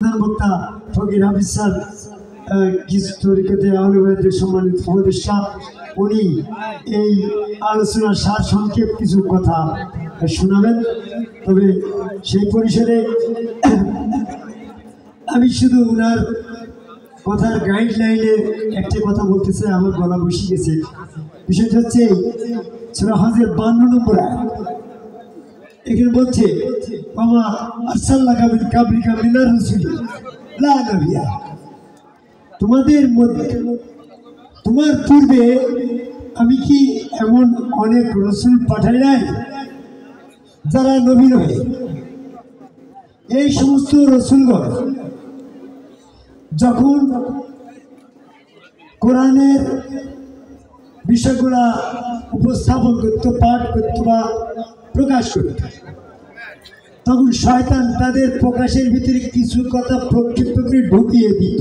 বক্তা ফকির হাফিজ স্যার কিছু তরিকতে আহলে সম্মানিত উপদেষ্টা, উনি এই আলোচনার সার সংক্ষেপ কিছু কথা শোনাবেন। তবে সেই পরিসরে আমি শুধু ওনার কথার গাইডলাইনে একটি কথা বলতে চাই, আমার গলা বসে গেছে। বিষয়টা হচ্ছে সূরা হজের 52 নম্বর আয়াত। এখানে বলছে মামা আরসালনাকা মিন কাবলিকা মিনার রাসূলি লা নাবিয়্যা, তোমাদের মধ্যে তোমার পূর্বে আমি কি এমন অনেক রসুল পাঠাই নাই যারা নবী নয়? এই সমস্ত রসুলগণ যখন কোরআনের বিষয়গুলা উপস্থাপন করত, পাঠ করত বা প্রকাশ করত, তখন শয়তান তাদের প্রকাশের ভিতরে কিছু কথা প্রক্ষিপ্ত করে ঢুকিয়ে দিত।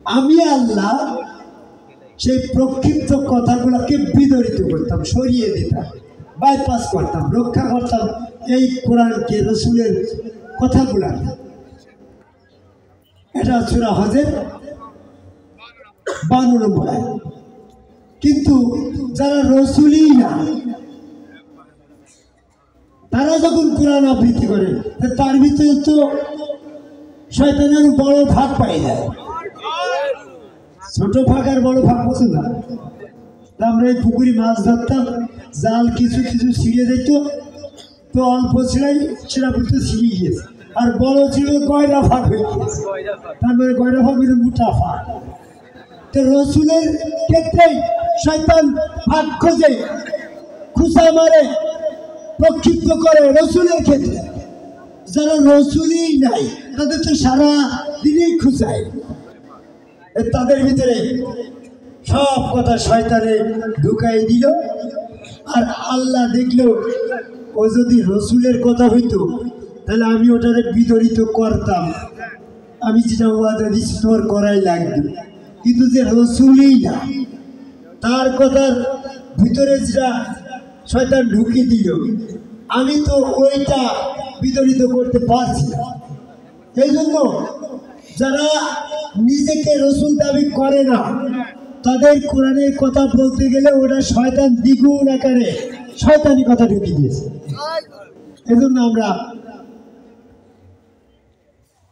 আমি আল্লাহ সেই প্রক্ষিপ্ত কথাগুলোকে বিদরিত করতাম, সরিয়ে দিতাম, বাইপাস করতাম, রক্ষা করতাম এই কোরআনকে, রসুলের কথাগুলা। এটা সূরা হজের 52 নম্বর আয়াত। কিন্তু যারা রসুলই না, তারা যখন কোরআন আবৃত্তি করে, তার ভিতরে তো শয়তানের বড় ভাগ পাই যায়। ছোট ভাগ আর বড় ভাগ বোঝে না। আমরা এই পুকুরি মাছ ধরতাম, জাল কিছু কিছু ছিঁড়ে যেত, তো অল্প ছিঁড়াই সেটা বলতে ছিঁড়ে গিয়েছে, আর বড় ছিল গয়রা ফাঁক হয়ে গিয়েছে। তারপরে গয়রা ফাঁক হয়ে মোটা ফাঁক। তো রসুলের ক্ষেত্রেই শয়তান ফাঁক খোঁজে, খুঁচা মারে, প্রক্ষিপ্ত করে রসুলের ক্ষেত্রে। যারা রসুলই নাই তাদের তো সারা দিনেই খুঁচায়। তাদের ভিতরে সব কথা শয়তানে ঢুকাই দিল। আর আল্লাহ দেখলো ও যদি রসুলের কথা হইতো তাহলে আমি ওটারে বিদরিত করতাম, আমি যেটা ওয়াদা দিচ্ছি তোমার করাই লাগবে। কিন্তু যে রসুলই না, তার কথার ভিতরে যেটা শয়তান ঢুকিয়ে দিল, আমি তো ওইটা বিদরিত করতে পারছি না। এই জন্য যারা নিজেকে রসুল দাবি করে না, তাদের কোরআনের কথা বলতে গেলে ওটা শয়তান দ্বিগুণ আকারে শয়তানি কথা ঢুকিয়ে দিয়েছে। এই জন্য আমরা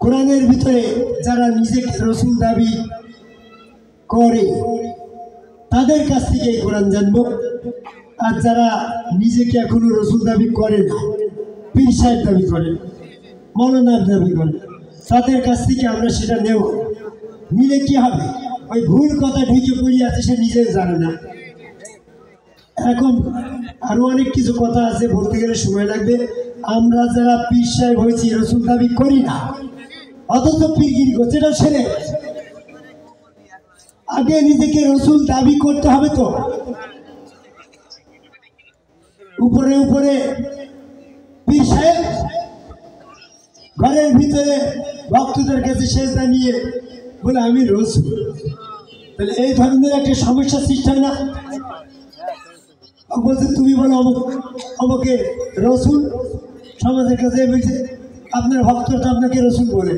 কোরআনের ভিতরে যারা নিজেকে রসুল দাবি করে তাদের কাছ থেকে কোরআন জানবো। আর যারা নিজেকে এখনো রসুল দাবি করে না, পীর সাহেব দাবি করে, মৌলানার দাবি করে, তাদের কাছ থেকে আমরা সেটা নেব। নিলে কি হবে? ওই ভুল কথা ঢুকে পড়ে আছে, সে নিজেও জানে না। এরকম আরো অনেক কিছু কথা আছে, বলতে গেলে সময় লাগবে। আমরা যারা পীর সাহেব হয়েছি, রসুল দাবি করি না, অথচ পীরগিরি করছে, এটা ছেড়ে আগে নিজেকে রসুল দাবি করতে হবে। তো উপরে উপরে পীর সাহেব, ঘরের ভিতরে ভক্তদের কাছে সেজদা নিয়ে বলে আমি রসুল। তাহলে এই ধরনের একটা সমস্যা সৃষ্টি হয় না? বলছে তুমি বলো আমাকে রসুল, সমাজের কাছে বলছে আপনার ভক্তটা আপনাকে রসুল বলে।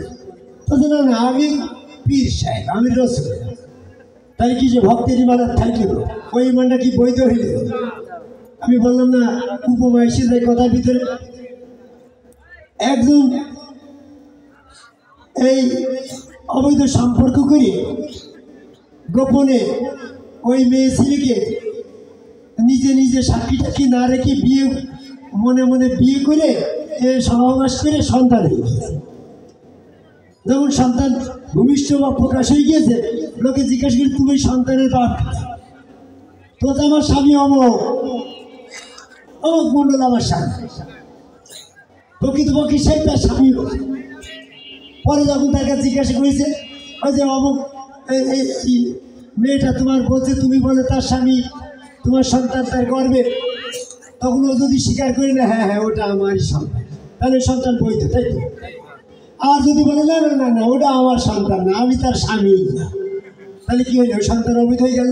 বলছে না না, আমি পীর সাহেব, আমি রসুল। তাই কি যে ভক্তের ইমানের থাকল, ওই ইমানটা কি বৈধ হইল? আমি বললাম না, উপমা এসে যায় কথার ভিতরে। একজন এই অবৈধ সম্পর্ক করে গোপনে ওই মেয়ে ছেলেকে নিজে নিজে সাক্ষী টাক্ষী না রেখে বিয়ে, মনে মনে বিয়ে করে সহবাস করে সন্তান হয়ে গিয়েছে। যখন সন্তান ভূমিষ্ঠ বা প্রকাশ হয়ে গিয়েছে, লোকে জিজ্ঞাসা করি তুমি সন্তানের বাপ? তো আমার স্বামী অমক মন্ডল, আমার স্বামী। প্রকৃতপক্ষে সেই তার স্বামী। পরে যখন তার কাছে জিজ্ঞাসা করেছে, ওই যে অমুক মেয়েটা তোমার বলছে, তুমি বলে তার স্বামী, তোমার সন্তান তার গর্বে, তখন ও যদি স্বীকার করে না হ্যাঁ হ্যাঁ ওটা আমারই সন্তান, তাহলে সন্তান বৈধ, তাই তো? আর যদি বলে না না না না ওটা আমার সন্তান না, আমি তার স্বামী না, তাহলে কি হইল? সন্তান অবৈধ হয়ে গেল।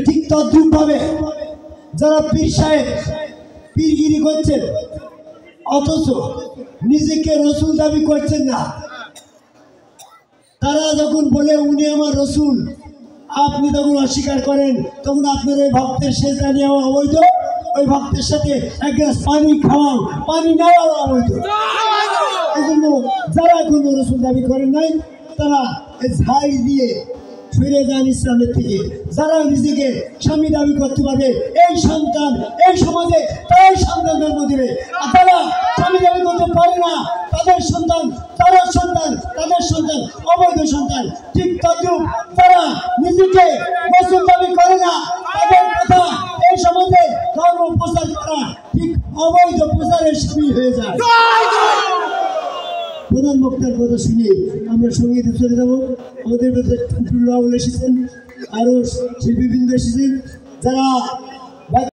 ঠিক তদ্রুপ ভাবে যারা পীর সাহেব পীরগিরি করছেন, অথচ নিজেকে রসুল দাবি করছেন না। তারা যখন বলে উনি আমার রসুল, আপনি তখন অস্বীকার করেন, তখন আপনার ওই ভক্তের সেজদা নেওয়া অবৈধ, ওই ভক্তের সাথে এক গ্লাস পানি খাওয়া, পানি নেওয়া অবৈধ। এই জন্য যারা কোনো রসুল দাবি করেন নাই তারা ঝাড় দিয়ে ফিরে যান ইসলামের থেকে। যারা নিজেকে স্বামী দাবি করতে পারবে, এই সন্তান এই সমাজে তারাই সন্তান জন্ম দেবে। আর তারা স্বামী দাবি করতে পারে না, তাদের সন্তান অবৈধ সন্তান। ঠিক তদ্রুপ তারা নিজেকে রসুল দাবি করে না, তাদের কথা এই সমাজে ধর্ম প্রচার করা ঠিক অবৈধ প্রচারের সামিল হয়ে যায়। প্রধান বক্তার কথা শুনে আমরা সঙ্গীতে চলে যাবো। আমাদের মধ্যে টুটুল রাহুল এসেছেন, আরও শিল্পীবৃন্দ এসেছেন, যারা